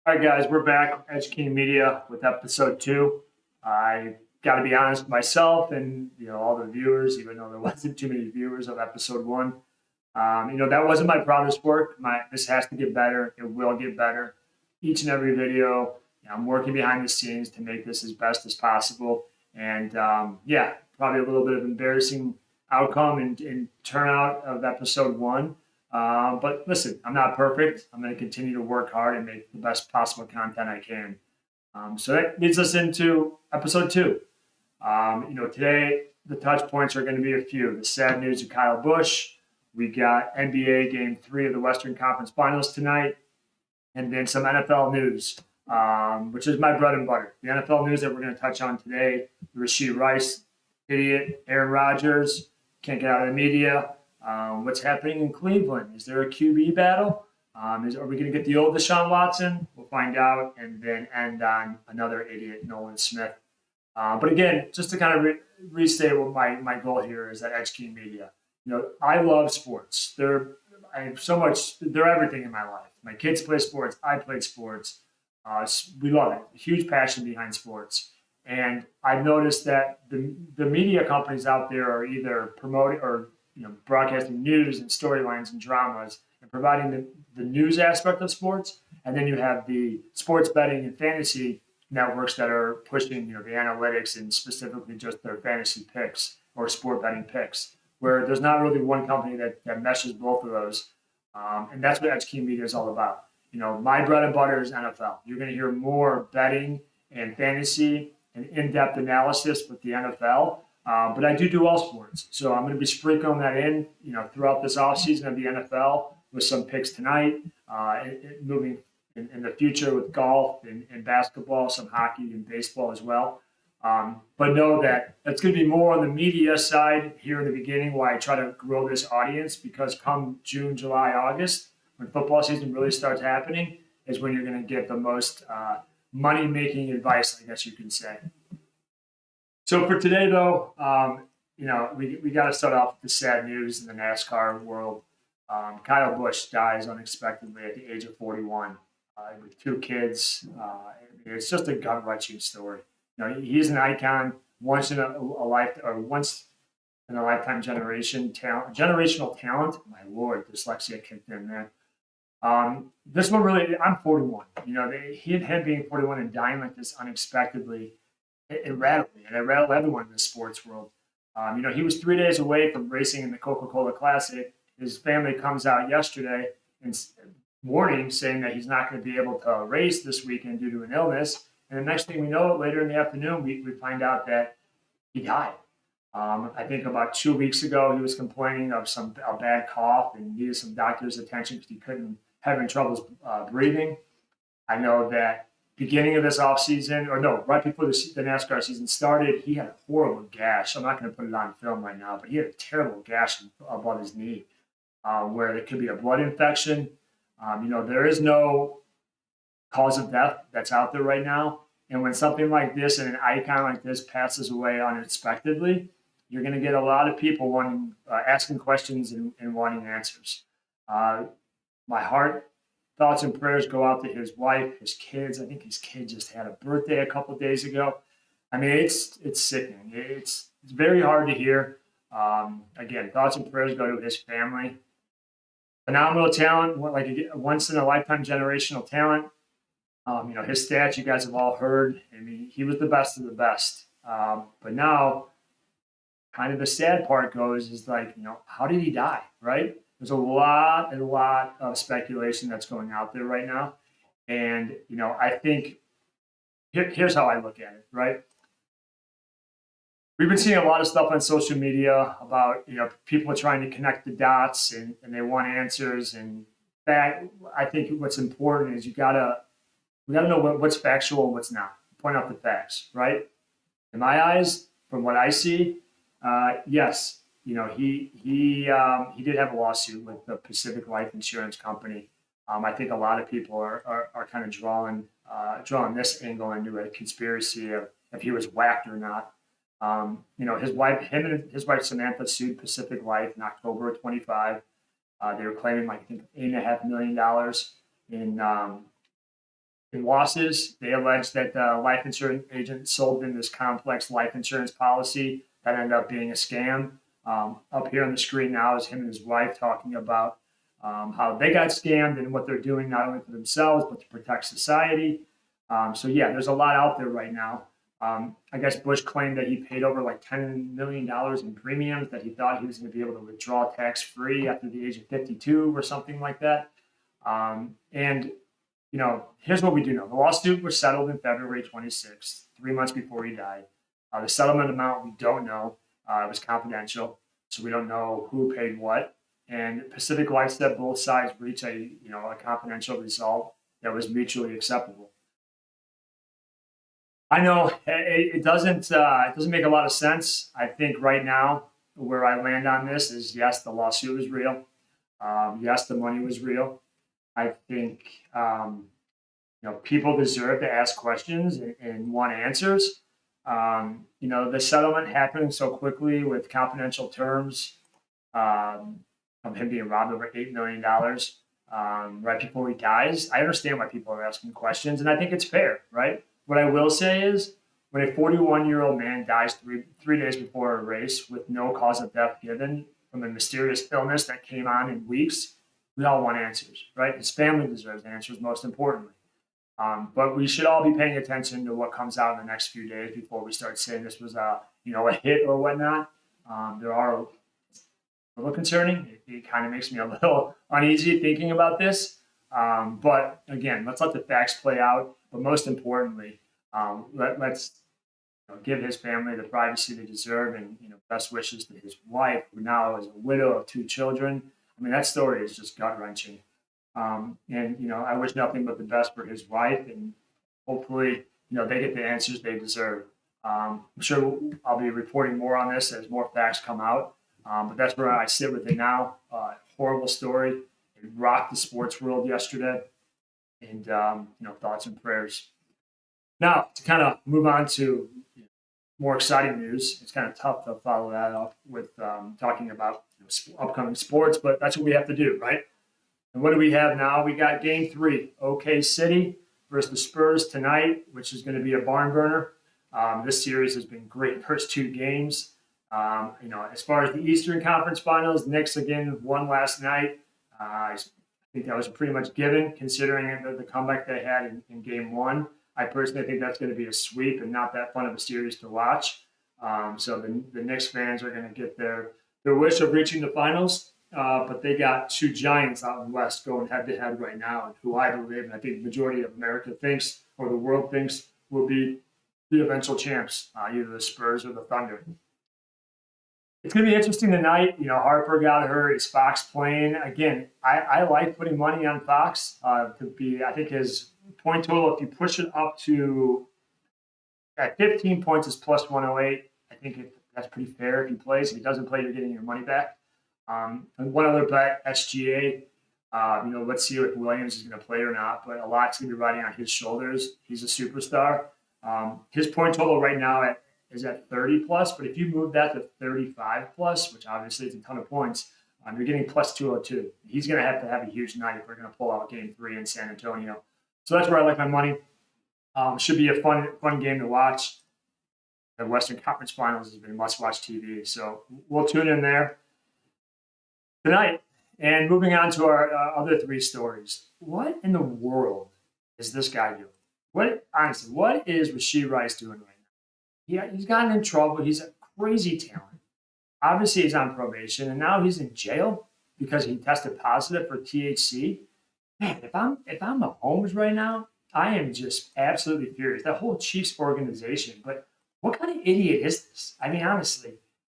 All right, guys, we're back on Edge King Media with episode 2. I got to be honest with myself and all the viewers, even though there wasn't too many viewers of episode 1. That wasn't my proudest work. This has to get better. It will get better. Each and every video, I'm working behind the scenes to make this as best as possible. And probably a little bit of embarrassing outcome and turnout of episode 1. But listen, I'm not perfect. I'm going to continue to work hard and make the best possible content I can. So that leads us into episode 2. Today the touch points are going to be a few. The sad news of Kyle Busch. We got NBA Game 3 of the Western Conference Finals tonight. And then some NFL news, which is my bread and butter. The NFL news that we're going to touch on today, Rashee Rice, idiot, Aaron Rodgers, can't get out of the media. What's happening in Cleveland? Is there a QB battle? Are we going to get the old Deshaun Watson? We'll find out, and then end on another idiot, Nolan Smith. But again, just to kind of restate what my goal here is at Edge King Media. I love sports. They're everything in my life. My kids play sports. I played sports. We love it. A huge passion behind sports. And I've noticed that the media companies out there are either promoting or broadcasting news and storylines and dramas and providing the news aspect of sports. And then you have the sports betting and fantasy networks that are pushing, the analytics and specifically just their fantasy picks or sport betting picks, where there's not really one company that meshes both of those. And that's what Edge King Media is all about. My bread and butter is NFL. You're going to hear more betting and fantasy and in-depth analysis with the NFL. But I do all sports. So I'm going to be sprinkling that in, throughout this offseason of the NFL with some picks tonight, moving in the future with golf and basketball, some hockey and baseball as well. But know that it's going to be more on the media side here in the beginning while I try to grow this audience, because come June, July, August, when football season really starts happening, is when you're going to get the most money-making advice, I guess you can say. So for today, though, we got to start off with the sad news in the NASCAR world. Kyle Busch dies unexpectedly at the age of 41 with 2 kids. It's just a gut-wrenching story. He's an icon, once in a lifetime generational talent. My Lord, dyslexia kicked in there. This one really, I'm 41. Him being 41 and dying like this unexpectedly. It rattled me, and it rattled everyone in the sports world. He was 3 days away from racing in the Coca-Cola Classic. His family comes out yesterday and warning, saying that he's not going to be able to race this weekend due to an illness. And the next thing we know, later in the afternoon, we find out that he died. I think about 2 weeks ago, he was complaining of a bad cough and needed some doctor's attention because having troubles breathing. I know that beginning of this offseason, right before the NASCAR season started, he had a horrible gash. I'm not going to put it on film right now, but he had a terrible gash above his knee where it could be a blood infection. There is no cause of death that's out there right now. And when something like this and an icon like this passes away unexpectedly, you're going to get a lot of people asking questions and wanting answers. My heart, thoughts and prayers go out to his wife, his kids. I think his kid just had a birthday a couple of days ago. I mean, it's sickening. It's very hard to hear. Again, thoughts and prayers go to his family. Phenomenal talent, like a once in a lifetime generational talent. His stats you guys have all heard. I mean, he was the best of the best. But now, kind of the sad part is like, how did he die, right? There's a lot of speculation that's going out there right now. And, I think here's how I look at it, right? We've been seeing a lot of stuff on social media about, people trying to connect the dots and they want answers. And that, I think what's important is we gotta know what's factual and what's not. Point out the facts, right? In my eyes, from what I see, yes, he did have a lawsuit with the Pacific Life Insurance Company. I think a lot of people are kind of drawing this angle into a conspiracy of if he was whacked or not. His wife Samantha sued Pacific Life in October of 25. They were claiming $8.5 million in losses. They allege that the life insurance agent sold them this complex life insurance policy that ended up being a scam. Up here on the screen now is him and his wife talking about how they got scammed and what they're doing not only for themselves but to protect society. So yeah, there's a lot out there right now. I guess Busch claimed that he paid over like $10 million in premiums that he thought he was going to be able to withdraw tax-free after the age of 52 or something like that. And here's what we do know. The lawsuit was settled in February 26th, 3 months before he died. The settlement amount we don't know. It was confidential, so we don't know who paid what. And Pacific Life said both sides reached a confidential result that was mutually acceptable. I know it doesn't make a lot of sense. I think right now where I land on this is yes, the lawsuit was real. Yes, the money was real. I think people deserve to ask questions and want answers. The settlement happened so quickly with confidential terms of him being robbed over $8 million right before he dies. I understand why people are asking questions, and I think it's fair, right? What I will say is when a 41-year-old man dies three days before a race with no cause of death given from a mysterious illness that came on in weeks, we all want answers, right? His family deserves answers, most importantly. But we should all be paying attention to what comes out in the next few days before we start saying this was a hit or whatnot. There are a little concerning. It kind of makes me a little uneasy thinking about this. But again, let's let the facts play out. But most importantly, let's give his family the privacy they deserve, and best wishes to his wife, who now is a widow of 2 children. I mean, that story is just gut wrenching. And I wish nothing but the best for his wife, and hopefully, they get the answers they deserve. I'm sure I'll be reporting more on this as more facts come out. But that's where I sit with it now. Horrible story. It rocked the sports world yesterday. And, thoughts and prayers. Now, to kind of move on to more exciting news, it's kind of tough to follow that up with talking about upcoming sports, but that's what we have to do, right? And what do we have now? We got Game 3, OK City versus the Spurs tonight, which is going to be a barn burner. This series has been great first 2 games. As far as the Eastern Conference Finals, Knicks again won last night. I think that was pretty much given, considering the comeback they had in Game 1. I personally think that's going to be a sweep and not that fun of a series to watch. So the Knicks fans are going to get their wish of reaching the finals. But they got 2 giants out in the West going head-to-head right now, who I believe, and I think the majority of America thinks, or the world thinks, will be the eventual champs, either the Spurs or the Thunder. It's going to be interesting tonight. Harper got hurt. Is Fox playing? Again, I like putting money on Fox to be, I think his point total, if you push it up to at 15 points, is plus 108. I think that's pretty fair if he plays. If he doesn't play, you're getting your money back. And one other bet, SGA. Let's see if Williams is going to play or not, but a lot's going to be riding on his shoulders. He's a superstar. His point total right now is at 30 plus, but if you move that to 35 plus, which obviously is a ton of points, you're getting plus 202. He's going to have a huge night if we're going to pull out Game 3 in San Antonio. So that's where I like my money. Should be a fun game to watch. The Western Conference Finals has been must-watch TV, so we'll tune in there tonight. And moving on to our other 3 stories. What in the world is this guy doing? What is Rashee Rice doing right now? Yeah, he's gotten in trouble. He's a crazy talent. Obviously, he's on probation, and now he's in jail because he tested positive for THC. Man, if I'm Mahomes right now, I am just absolutely furious. That whole Chiefs organization. But what kind of idiot is this? I mean, honestly,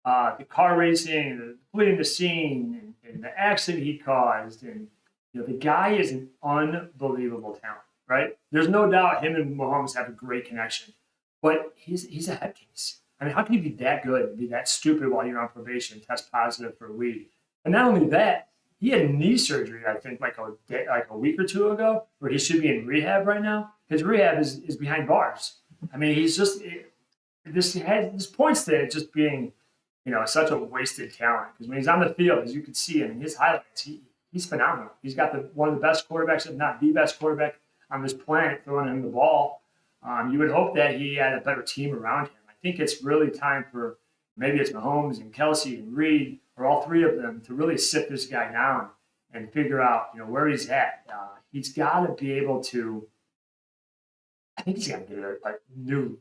the car racing, the fleeing the scene, and the accident he caused, and the guy is an unbelievable talent, right? There's no doubt him and Mahomes have a great connection. But he's a head case. I mean, how can you be that good and be that stupid while you're on probation and test positive for weed? And not only that, he had knee surgery, I think, like a week or 2 ago, where he should be in rehab right now. His rehab is behind bars. I mean, he's just this points to it just being, such a wasted talent. Because when he's on the field, as you can see in his highlights, he's phenomenal. He's got one of the best quarterbacks, if not the best quarterback on this planet throwing him the ball. You would hope that he had a better team around him. I think it's really time for maybe it's Mahomes and Kelsey and Reed or all three of them to really sit this guy down and figure out, where he's at. He's got to be able to. I think he's got to get a new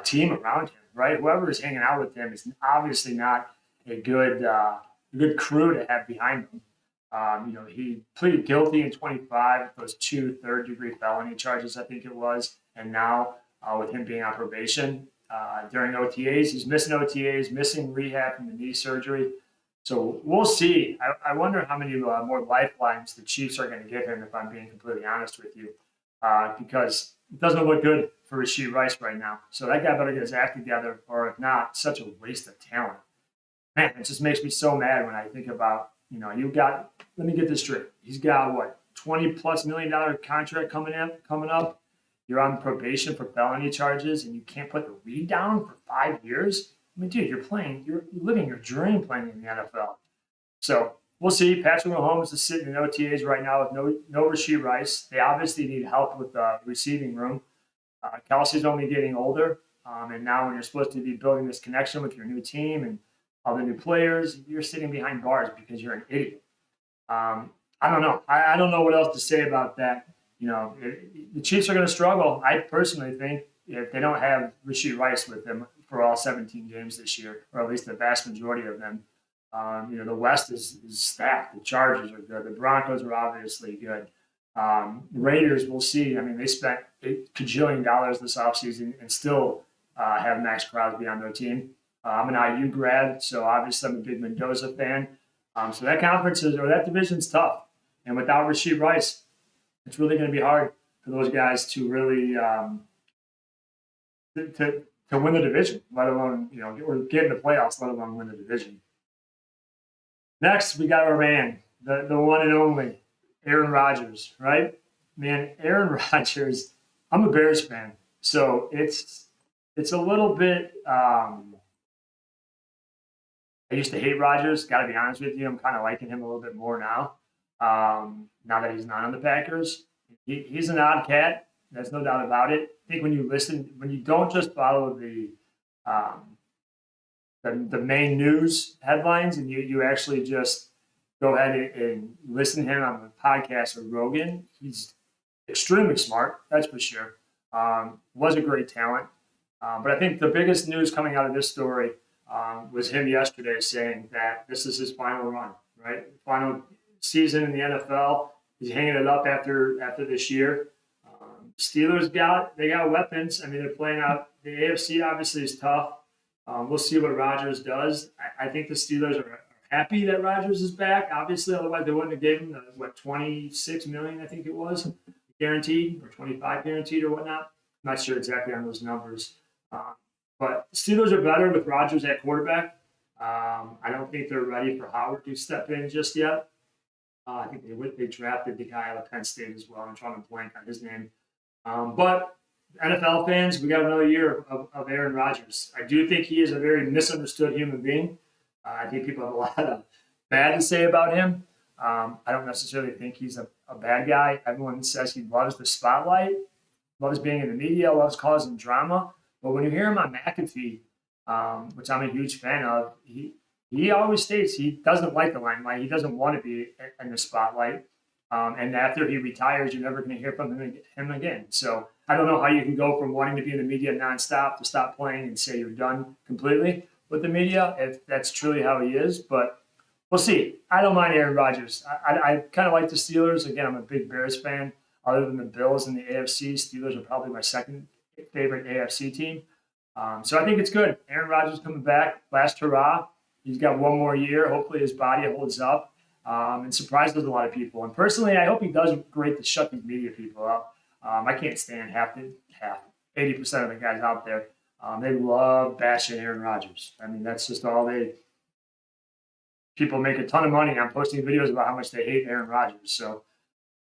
team around him, right? Whoever is hanging out with him is obviously not a good crew to have behind him. He pleaded guilty in 25, those 2 third-degree felony charges, I think it was, and now with him being on probation during OTAs, he's missing OTAs, missing rehab from the knee surgery. So we'll see. I wonder how many more lifelines the Chiefs are going to give him, if I'm being completely honest with you, because it doesn't look good for Rashee Rice right now. So that guy better get his act together, or if not, such a waste of talent. Man, it just makes me so mad when I think about, let me get this straight. He's got what, $20+ million contract coming up. You're on probation for felony charges, and you can't put the weed down for 5 years. I mean, dude, you're living your dream playing in the NFL. So we'll see. Patrick Mahomes is sitting in OTAs right now with no Rashee Rice. They obviously need help with the receiving room. Kelsey's only getting older, and now when you're supposed to be building this connection with your new team and all the new players, you're sitting behind bars because you're an idiot. I don't know. I don't know what else to say about that. The Chiefs are going to struggle. I personally think if they don't have Rashee Rice with them for all 17 games this year, or at least the vast majority of them. The West is stacked. The Chargers are good. The Broncos are obviously good. The Raiders, we'll see. I mean, they spent $8 kajillion this offseason and still have Max Crosby on their team. I'm an IU grad, so obviously I'm a big Mendoza fan. So that division's tough. And without Rashee Rice, it's really going to be hard for those guys to really to win the division, let alone, or get in the playoffs, let alone win the division. Next, we got our man, the one and only, Aaron Rodgers, right? Man, Aaron Rodgers, I'm a Bears fan, so it's a little bit I used to hate Rodgers, got to be honest with you. I'm kind of liking him a little bit more now, now that he's not on the Packers. He's an odd cat. There's no doubt about it. I think when you don't just follow the main news headlines and you actually just go ahead and listen to him on the podcast with Rogan, he's extremely smart, that's for sure. Was a great talent. But I think the biggest news coming out of this story was him yesterday saying that this is his final run, right? Final season in the NFL. He's hanging it up after this year. Steelers got weapons. I mean, they're playing out. The AFC obviously is tough. We'll see what Rodgers does. I think the Steelers are happy that Rodgers is back. Obviously, otherwise they wouldn't have given him $26 million, I think it was, guaranteed, or 25 guaranteed or whatnot. I'm not sure exactly on those numbers. But the Steelers are better with Rodgers at quarterback. I don't think they're ready for Howard to step in just yet. I think they drafted the guy out of Penn State as well. I'm trying to blank on his name. But NFL fans, we got another year of Aaron Rodgers. I do think he is a very misunderstood human being. I think people have a lot of bad to say about him. I don't necessarily think he's a bad guy. Everyone says he loves the spotlight, loves being in the media, loves causing drama. But when you hear him on McAfee, which I'm a huge fan of, he always states he doesn't like the limelight. He doesn't want to be in the spotlight. And after he retires, you're never going to hear from him again. So I don't know how you can go from wanting to be in the media nonstop to stop playing and say you're done completely with the media, if that's truly how he is. But we'll see. I don't mind Aaron Rodgers. I kind of like the Steelers. Again, I'm a big Bears fan. Other than the Bills and the AFC, Steelers are probably my second favorite AFC team. So I think it's good. Aaron Rodgers coming back. Last hurrah. He's got one more year. Hopefully his body holds up. And surprises a lot of people. And personally, I hope he does great to shut these media people up. I can't stand 80% of the guys out there. They love bashing Aaron Rodgers. I mean, that's just all people make a ton of money on posting videos about how much they hate Aaron Rodgers. So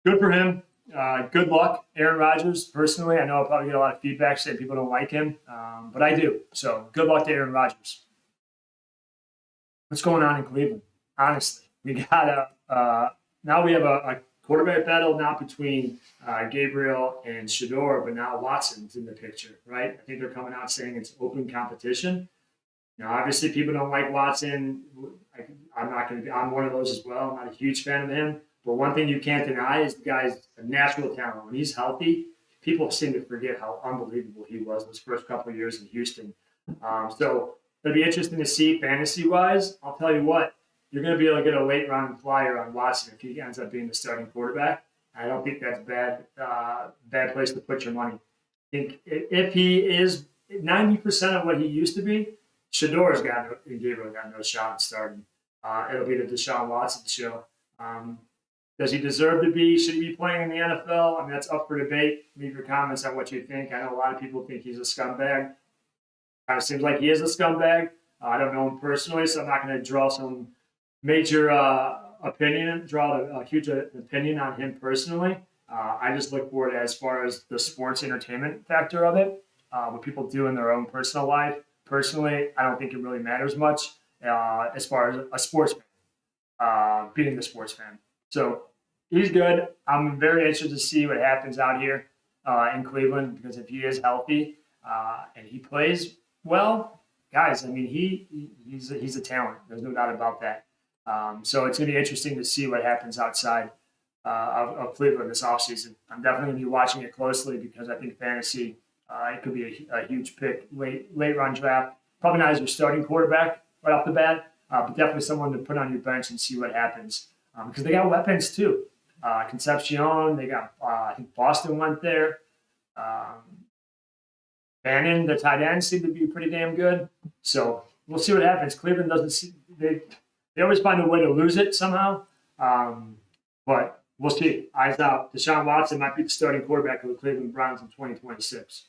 good for him. Good luck, Aaron Rodgers. Personally, I know I'll probably get a lot of feedback saying people don't like him, but I do. So good luck to Aaron Rodgers. What's going on in Cleveland? Honestly. We got now we have a quarterback battle not between Gabriel and Shedeur, but now Watson's in the picture, right? I think they're coming out saying it's open competition. Obviously, people don't like Watson. I'm not going to be. I'm one of those as well. I'm not a huge fan of him. But one thing you can't deny is the guy's a natural talent. When he's healthy, people seem to forget how unbelievable he was those first couple of years in Houston. So it'll be interesting to see fantasy-wise. I'll tell you what, you're going to be able to get a late-round flyer on Watson if he ends up being the starting quarterback. I don't think that's bad place to put your money. I think if he is 90% of what he used to be, Shedeur's and Gabriel got no shot at starting. It'll be the Deshaun Watson show. Does he deserve to be? Should he be playing in the NFL? I mean, that's up for debate. Leave your comments on what you think. I know a lot of people think he's a scumbag. Kind of seems like he is a scumbag. I don't know him personally, so I'm not going to draw some major draw a huge opinion on him personally. I just look for it as far as the sports entertainment factor of it, what people do in their own personal life. Personally, I don't think it really matters much as far as a sports fan, being the sports fan. So he's good. I'm very interested to see what happens out here in Cleveland because if he is healthy and he plays well, guys, I mean, he's a talent. There's no doubt about that. So it's going to be interesting to see what happens outside of Cleveland this offseason. I'm definitely going to be watching it closely because I think fantasy it could be a huge pick late run draft. Probably not as your starting quarterback right off the bat, but definitely someone to put on your bench and see what happens because they got weapons too. Concepcion, they got I think Boston went there. Bannon, the tight end, seemed to be pretty damn good. So we'll see what happens. Cleveland they always find a way to lose it somehow. But we'll see. Eyes out. Deshaun Watson might be the starting quarterback of the Cleveland Browns in 2026.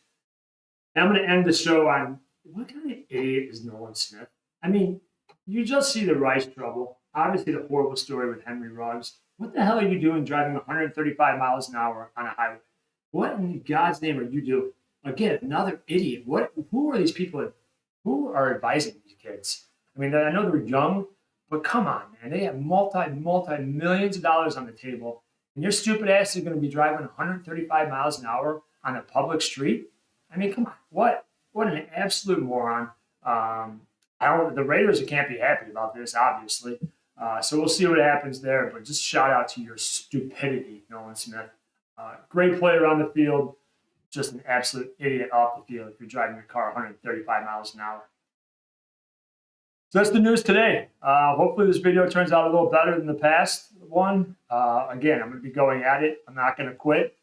And I'm going to end the show on what kind of idiot is Nolan Smith? I mean, you just see the Rice trouble. Obviously, the horrible story with Henry Ruggs. What the hell are you doing driving 135 miles an hour on a highway? What in God's name are you doing? Again, another idiot. Who are these people? Who are advising these kids? I mean, I know they're young, but come on, man. They have multi-millions of dollars on the table, and your stupid ass is going to be driving 135 miles an hour on a public street? I mean, come on. What an absolute moron. The Raiders can't be happy about this, obviously. So we'll see what happens there. But just shout out to your stupidity, Nolan Smith. Great player on the field. Just an absolute idiot off the field if you're driving your car 135 miles an hour. So that's the news today. Hopefully this video turns out a little better than the past one. Again, I'm going to be going at it. I'm not going to quit.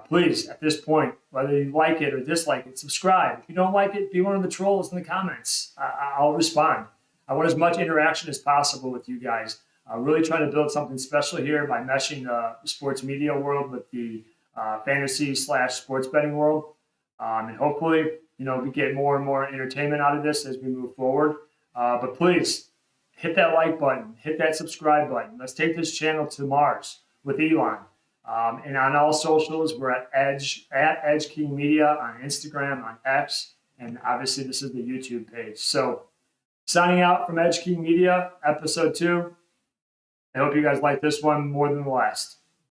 Please, at this point, whether you like it or dislike it, subscribe. If you don't like it, be one of the trolls in the comments. I'll respond. I want as much interaction as possible with you guys. Really trying to build something special here by meshing the sports media world with the fantasy/sports betting world. And hopefully, we get more and more entertainment out of this as we move forward. But please, hit that like button. Hit that subscribe button. Let's take this channel to Mars with Elon. And on all socials, we're at Edge King Media on Instagram, on X, and obviously this is the YouTube page. So signing out from Edge King Media, episode 2. I hope you guys like this one more than the last.